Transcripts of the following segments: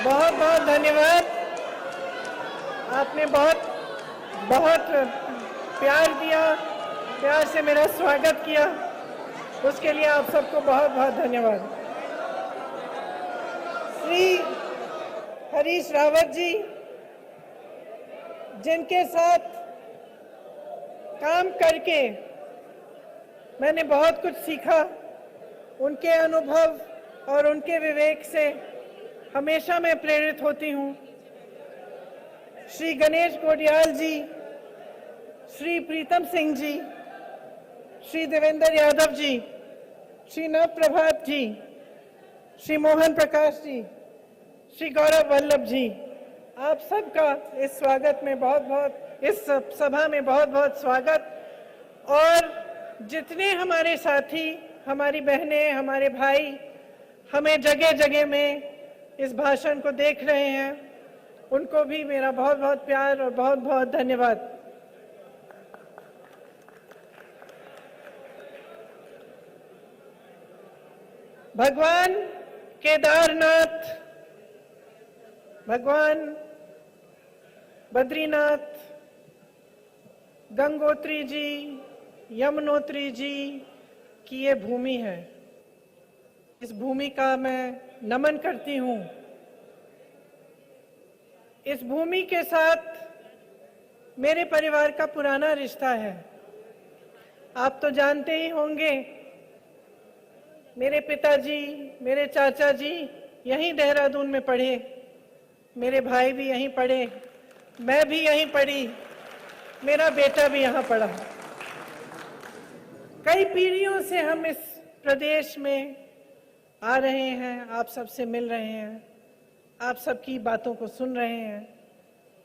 बहुत बहुत धन्यवाद। आपने बहुत बहुत प्यार दिया, प्यार से मेरा स्वागत किया, उसके लिए आप सबको बहुत बहुत धन्यवाद। श्री हरीश रावत जी, जिनके साथ काम करके मैंने बहुत कुछ सीखा, उनके अनुभव और उनके विवेक से हमेशा मैं प्रेरित होती हूँ। श्री गणेश गोडियाल जी, श्री प्रीतम सिंह जी, श्री देवेंद्र यादव जी, श्री नव प्रभात जी, श्री मोहन प्रकाश जी, श्री गौरव वल्लभ जी, आप सबका इस स्वागत में बहुत बहुत, इस सभा में बहुत बहुत स्वागत। और जितने हमारे साथी, हमारी बहनें, हमारे भाई हमें जगह जगह में इस भाषण को देख रहे हैं, उनको भी मेरा बहुत बहुत प्यार और बहुत बहुत धन्यवाद। भगवान केदारनाथ, भगवान बद्रीनाथ, गंगोत्री जी, यमुनोत्री जी की ये भूमि है। इस भूमि का मैं नमन करती हूँ। इस भूमि के साथ मेरे परिवार का पुराना रिश्ता है। आप तो जानते ही होंगे, मेरे पिताजी, मेरे चाचा जी यहीं देहरादून में पढ़े, मेरे भाई भी यहीं पढ़े, मैं भी यहीं पढ़ी, मेरा बेटा भी यहाँ पढ़ा। कई पीढ़ियों से हम इस प्रदेश में आ रहे हैं, आप सबसे मिल रहे हैं, आप सबकी बातों को सुन रहे हैं,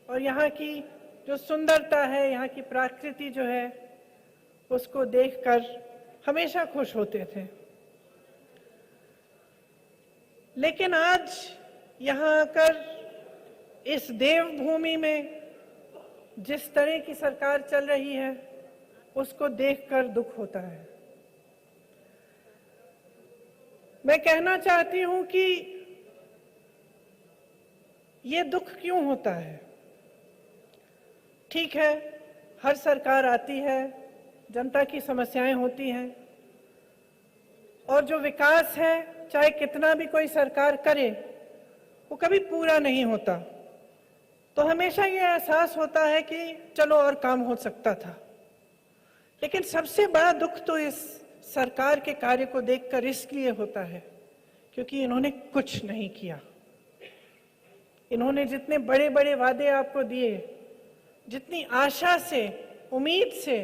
और यहाँ की जो सुंदरता है, यहाँ की प्रकृति जो है, उसको देखकर हमेशा खुश होते थे। लेकिन आज यहाँ आकर इस देवभूमि में जिस तरह की सरकार चल रही है, उसको देखकर दुख होता है। मैं कहना चाहती हूं कि ये दुख क्यों होता है। ठीक है, हर सरकार आती है, जनता की समस्याएं होती हैं, और जो विकास है, चाहे कितना भी कोई सरकार करे, वो कभी पूरा नहीं होता। तो हमेशा ये एहसास होता है कि चलो और काम हो सकता था। लेकिन सबसे बड़ा दुख तो इस सरकार के कार्य को देखकर इसलिए होता है क्योंकि इन्होंने कुछ नहीं किया। इन्होंने जितने बड़े बड़े वादे आपको दिए, जितनी आशा से, उम्मीद से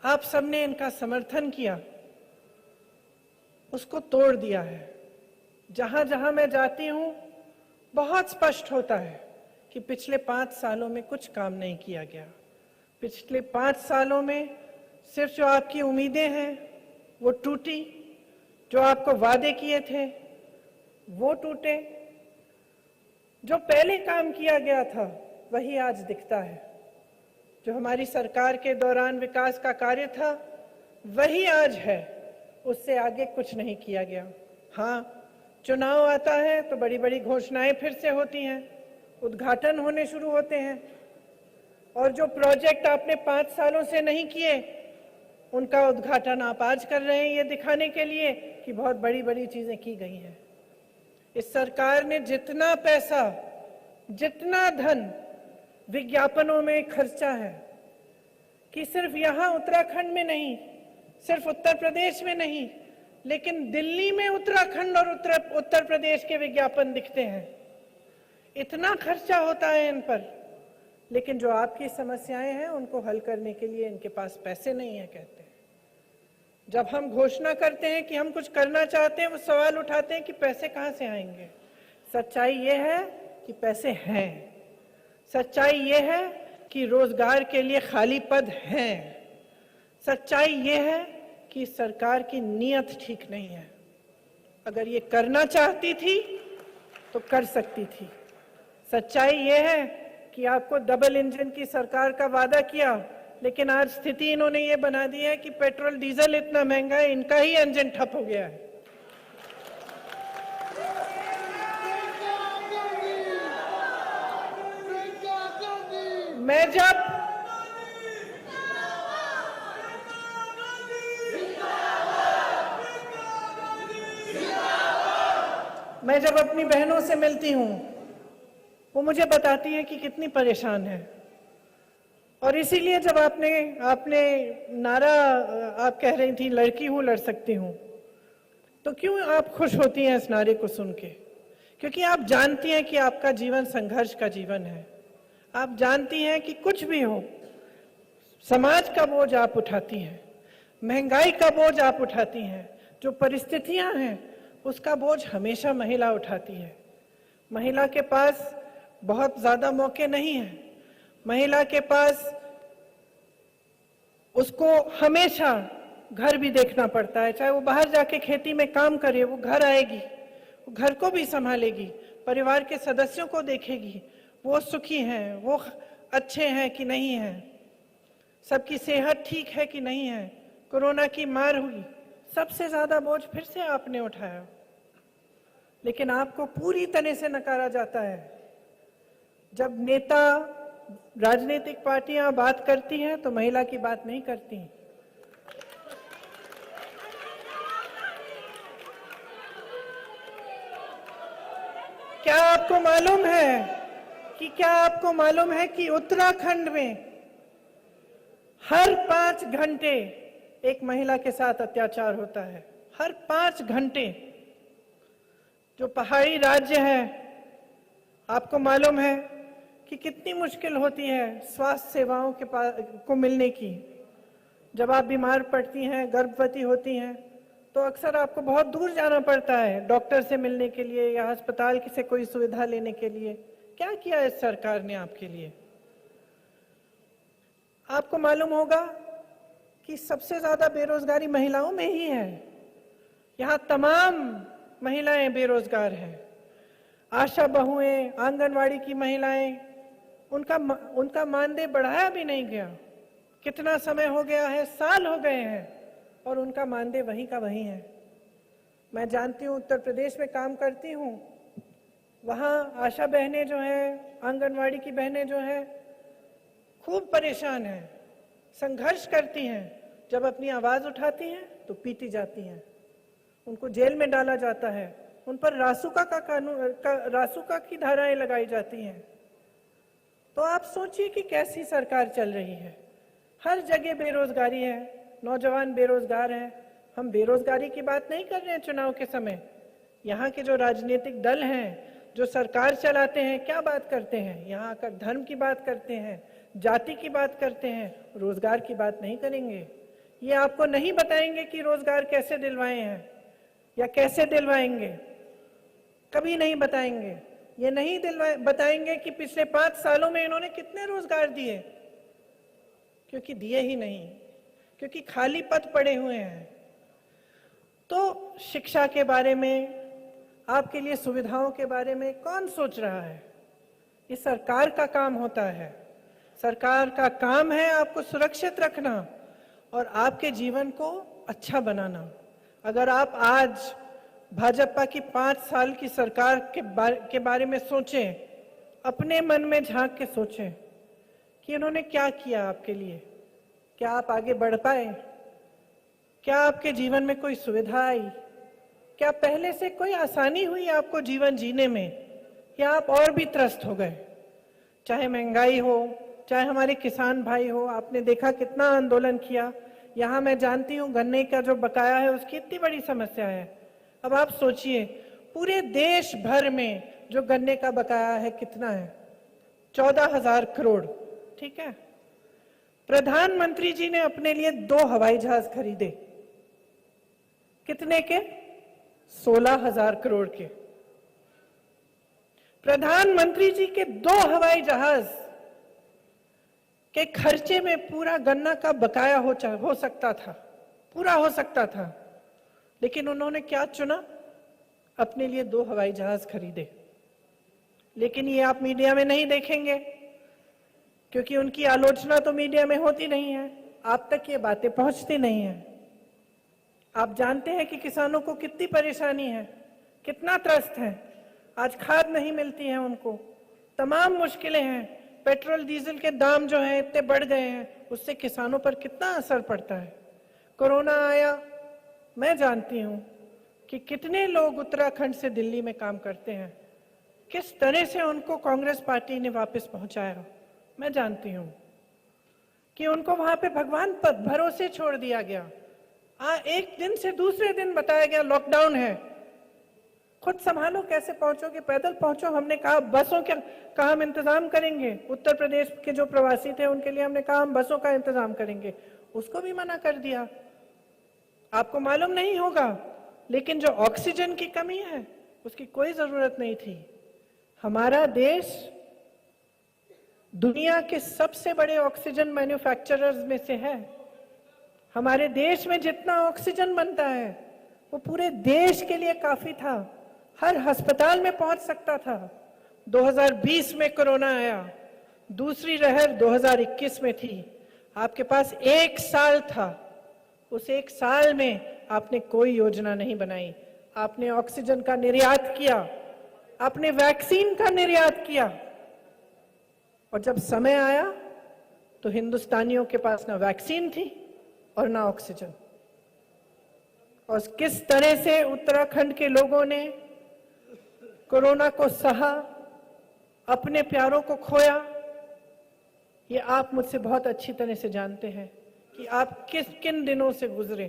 आप सबने इनका समर्थन किया, उसको तोड़ दिया है। जहां जहां मैं जाती हूं, बहुत स्पष्ट होता है कि पिछले 5 सालों में कुछ काम नहीं किया गया। पिछले 5 सालों में सिर्फ जो आपकी उम्मीदें हैं वो टूटी, जो आपको वादे किए थे वो टूटे, जो पहले काम किया गया था वही आज दिखता है। जो हमारी सरकार के दौरान विकास का कार्य था वही आज है, उससे आगे कुछ नहीं किया गया। हाँ, चुनाव आता है तो बड़ी बड़ी घोषणाएं फिर से होती हैं, उद्घाटन होने शुरू होते हैं, और जो प्रोजेक्ट आपने 5 सालों से नहीं किए, उनका उद्घाटन आप आज कर रहे हैं, ये दिखाने के लिए कि बहुत बड़ी बड़ी चीजें की गई हैं। इस सरकार ने जितना पैसा, जितना धन विज्ञापनों में खर्चा है, कि सिर्फ यहाँ उत्तराखंड में नहीं, सिर्फ उत्तर प्रदेश में नहीं, लेकिन दिल्ली में उत्तराखंड और उत्तर प्रदेश के विज्ञापन दिखते हैं। इतना खर्चा होता है इन पर, लेकिन जो आपकी समस्याएं हैं उनको हल करने के लिए इनके पास पैसे नहीं है, कहते हैं। जब हम घोषणा करते हैं कि हम कुछ करना चाहते हैं, वो सवाल उठाते हैं कि पैसे कहां से आएंगे। सच्चाई ये है कि पैसे हैं। सच्चाई ये है कि रोजगार के लिए खाली पद हैं। सच्चाई ये है कि सरकार की नीयत ठीक नहीं है। अगर ये करना चाहती थी तो कर सकती थी। सच्चाई ये है कि आपको डबल इंजन की सरकार का वादा किया, लेकिन आज स्थिति इन्होंने ये बना दी है कि पेट्रोल डीजल इतना महंगा है, इनका ही इंजन ठप हो गया है। मैं जब मैं जब अपनी बहनों से मिलती हूँ, वो मुझे बताती है कि कितनी परेशान है। और इसीलिए जब आपने आपने नारा आप कह रही थी लड़की हूँ लड़ सकती हूँ, तो क्यों आप खुश होती हैं इस नारे को सुन के? क्योंकि आप जानती हैं कि आपका जीवन संघर्ष का जीवन है। आप जानती हैं कि कुछ भी हो, समाज का बोझ आप उठाती हैं, महंगाई का बोझ आप उठाती हैं, जो परिस्थितियां हैं उसका बोझ हमेशा महिला उठाती है। महिला के पास बहुत ज्यादा मौके नहीं है। महिला के पास उसको हमेशा घर भी देखना पड़ता है। चाहे वो बाहर जाके खेती में काम करे, वो घर आएगी, वो घर को भी संभालेगी, परिवार के सदस्यों को देखेगी, वो सुखी हैं, वो अच्छे हैं कि नहीं हैं, सबकी सेहत ठीक है कि नहीं है, कोरोना की मार हुई, सबसे ज्यादा बोझ फिर से आपने उठाया। लेकिन आपको पूरी तरह से नकारा जाता है। जब नेता, राजनीतिक पार्टियां बात करती हैं तो महिला की बात नहीं करती। क्या आपको मालूम है कि उत्तराखंड में हर 5 घंटे एक महिला के साथ अत्याचार होता है? हर 5 घंटे। जो पहाड़ी राज्य है, आपको मालूम है कि कितनी मुश्किल होती है स्वास्थ्य सेवाओं को मिलने की। जब आप बीमार पड़ती हैं, गर्भवती होती हैं, तो अक्सर आपको बहुत दूर जाना पड़ता है डॉक्टर से मिलने के लिए या अस्पताल से कोई सुविधा लेने के लिए। क्या किया इस सरकार ने आपके लिए? आपको मालूम होगा कि सबसे ज्यादा बेरोजगारी महिलाओं में ही है। यहाँ तमाम महिलाएं बेरोजगार हैं। आशा बहुएं, आंगनवाड़ी की महिलाएं, उनका मानदेय बढ़ाया भी नहीं गया। कितना समय हो गया है? साल हो गए हैं और उनका मानदेय वहीं का वहीं है। मैं जानती हूँ, उत्तर प्रदेश में काम करती हूँ, वहाँ आशा बहनें जो हैं, आंगनवाड़ी की बहनें जो हैं, खूब परेशान हैं, संघर्ष करती हैं। जब अपनी आवाज उठाती हैं तो पीटी जाती हैं, उनको जेल में डाला जाता है, उन पर रासुका की धाराएं लगाई जाती हैं। तो आप सोचिए कि कैसी सरकार चल रही है। हर जगह बेरोजगारी है, नौजवान बेरोजगार हैं। हम बेरोजगारी की बात नहीं कर रहे हैं चुनाव के समय। यहाँ के जो राजनीतिक दल हैं, जो सरकार चलाते हैं, क्या बात करते हैं? यहाँ आकर धर्म की बात करते हैं, जाति की बात करते हैं, रोजगार की बात नहीं करेंगे। ये आपको नहीं बताएंगे कि रोजगार कैसे दिलवाए हैं या कैसे दिलवाएंगे, कभी नहीं बताएंगे। ये नहीं बताएंगे कि पिछले 5 सालों में इन्होंने कितने रोजगार दिए, क्योंकि दिए ही नहीं, क्योंकि खाली पद पड़े हुए हैं। तो शिक्षा के बारे में, आपके लिए सुविधाओं के बारे में कौन सोच रहा है? ये सरकार का काम होता है। सरकार का काम है आपको सुरक्षित रखना और आपके जीवन को अच्छा बनाना। अगर आप आज भाजपा की 5 साल की सरकार के बारे में सोचें, अपने मन में झांक के सोचें कि इन्होंने क्या किया आपके लिए। क्या आप आगे बढ़ पाए? क्या आपके जीवन में कोई सुविधा आई? क्या पहले से कोई आसानी हुई आपको जीवन जीने में, या आप और भी त्रस्त हो गए? चाहे महंगाई हो, चाहे हमारे किसान भाई हो, आपने देखा कितना आंदोलन किया। यहाँ मैं जानती हूँ गन्ने का जो बकाया है उसकी इतनी बड़ी समस्या है। अब आप सोचिए, पूरे देश भर में जो गन्ने का बकाया है कितना है? 14,000 करोड़। ठीक है, प्रधानमंत्री जी ने अपने लिए 2 हवाई जहाज खरीदे। कितने के? 16,000 करोड़ के। प्रधानमंत्री जी के 2 हवाई जहाज के खर्चे में पूरा गन्ना का बकाया हो सकता था, पूरा हो सकता था। लेकिन उन्होंने क्या चुना? अपने लिए 2 हवाई जहाज खरीदे। लेकिन ये आप मीडिया में नहीं देखेंगे, क्योंकि उनकी आलोचना तो मीडिया में होती नहीं है, आप तक ये बातें पहुंचती नहीं है। आप जानते हैं कि किसानों को कितनी परेशानी है, कितना त्रस्त है। आज खाद नहीं मिलती है उनको, तमाम मुश्किलें हैं। पेट्रोल डीजल के दाम जो हैं इतने बढ़ गए हैं, उससे किसानों पर कितना असर पड़ता है। कोरोना आया, मैं जानती हूं कि कितने लोग उत्तराखंड से दिल्ली में काम करते हैं, किस तरह से उनको कांग्रेस पार्टी ने वापस पहुंचाया। मैं जानती हूं कि उनको वहां पे भगवान पर भरोसे छोड़ दिया गया। एक दिन से दूसरे दिन बताया गया लॉकडाउन है, खुद संभालो, कैसे पहुंचोगे, पैदल पहुंचो। हमने कहा बसों का हम इंतजाम करेंगे। उत्तर प्रदेश के जो प्रवासी थे उनके लिए हमने कहा हम बसों का इंतजाम करेंगे, उसको भी मना कर दिया। आपको मालूम नहीं होगा, लेकिन जो ऑक्सीजन की कमी है उसकी कोई जरूरत नहीं थी। हमारा देश दुनिया के सबसे बड़े ऑक्सीजन मैन्युफैक्चरर्स में से है। हमारे देश में जितना ऑक्सीजन बनता है वो पूरे देश के लिए काफी था, हर अस्पताल में पहुंच सकता था। 2020 में कोरोना आया, दूसरी लहर 2021 में थी। आपके पास 1 साल था, उस 1 साल में आपने कोई योजना नहीं बनाई। आपने ऑक्सीजन का निर्यात किया, आपने वैक्सीन का निर्यात किया, और जब समय आया तो हिंदुस्तानियों के पास ना वैक्सीन थी और ना ऑक्सीजन। और किस तरह से उत्तराखंड के लोगों ने कोरोना को सहा, अपने प्यारों को खोया, ये आप मुझसे बहुत अच्छी तरह से जानते हैं कि आप किन दिनों से गुजरे।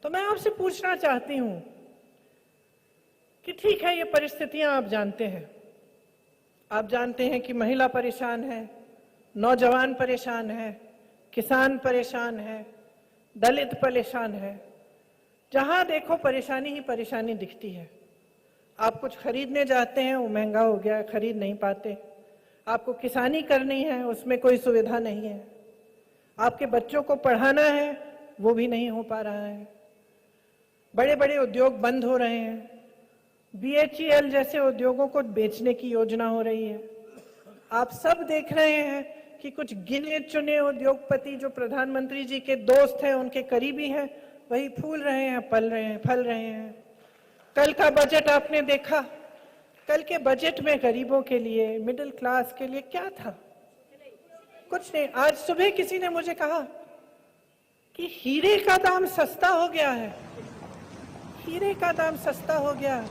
तो मैं आपसे पूछना चाहती हूं कि ठीक है, ये परिस्थितियां आप जानते हैं। आप जानते हैं कि महिला परेशान है, नौजवान परेशान है, किसान परेशान है, दलित परेशान है। जहां देखो परेशानी ही परेशानी दिखती है। आप कुछ खरीदने जाते हैं, वो महंगा हो गया है, खरीद नहीं पाते। आपको किसानी करनी है, उसमें कोई सुविधा नहीं है। आपके बच्चों को पढ़ाना है, वो भी नहीं हो पा रहा है। बड़े बड़े उद्योग बंद हो रहे हैं। BHEL जैसे उद्योगों को बेचने की योजना हो रही है। आप सब देख रहे हैं कि कुछ गिने चुने उद्योगपति जो प्रधानमंत्री जी के दोस्त हैं, उनके करीबी हैं, वही फूल रहे हैं, फल रहे हैं। कल का बजट आपने देखा, कल के बजट में गरीबों के लिए, मिडिल क्लास के लिए क्या था? कुछ नहीं। आज सुबह किसी ने मुझे कहा कि हीरे का दाम सस्ता हो गया है, हीरे का दाम सस्ता हो गया।